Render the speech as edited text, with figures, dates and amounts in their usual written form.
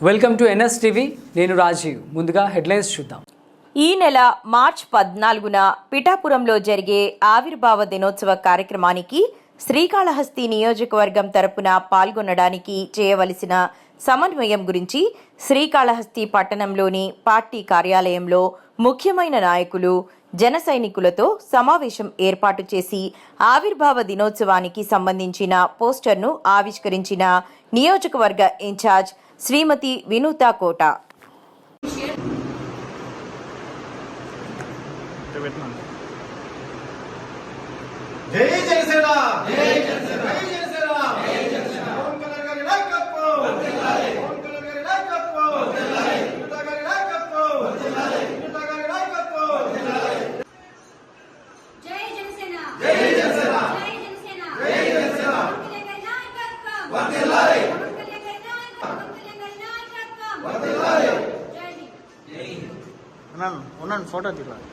Welcome to NS TV. నేను రాజీవ్. ముందుగా headlines చూద్దాం. ఈ నెల మార్చి 14న పిఠాపురంలో జరిగే ఆవిర్భావ దినోత్సవ కార్యక్రమానికి శ్రీకాళహస్తి నియోజకవర్గం తరపున పాల్గొనడానికి చేయవలసిన సమన్వయం గురించి శ్రీకాళహస్తి పట్టణంలోని పార్టీ కార్యాలయంలో ముఖ్యమైన నాయకులు, జన సైనికులతో సమావేశం ఏర్పాటు చేసి ఆవిర్భావ దినోత్సవానికి సంబంధించిన పోస్టర్ను ఆవిష్కరించిన నియోజకవర్గ ఇన్ఛార్జ్ శ్రీమతి వినూతా కోట. జై జనసేన, జై జనసేన, జై జనసేన, జై జనసేన. పవన్ కళ్యాణ్ గారి నాయకత్వం వర్ధిల్లాలి. పవన్ కళ్యాణ్ గారి నాయకత్వం వర్ధిల్లాలి. వినూతా గారి నాయకత్వం వర్ధిల్లాలి. వినూతా గారి నాయకత్వం వర్ధిల్లాలి. జై జనసేన, జై జనసేన, జై జనసేన, జై జనసేన. పవన్ కళ్యాణ్ గారి నాయకత్వం వర్ధిల్లాలి. పవన్ కళ్యాణ్ గారి నాయకత్వం, పవన్ కళ్యాణ్ గారి నాయకత్వం వర్ధిల్లాలి. జై హింద్. ఉన్నాను ఫోటో తీయాలి.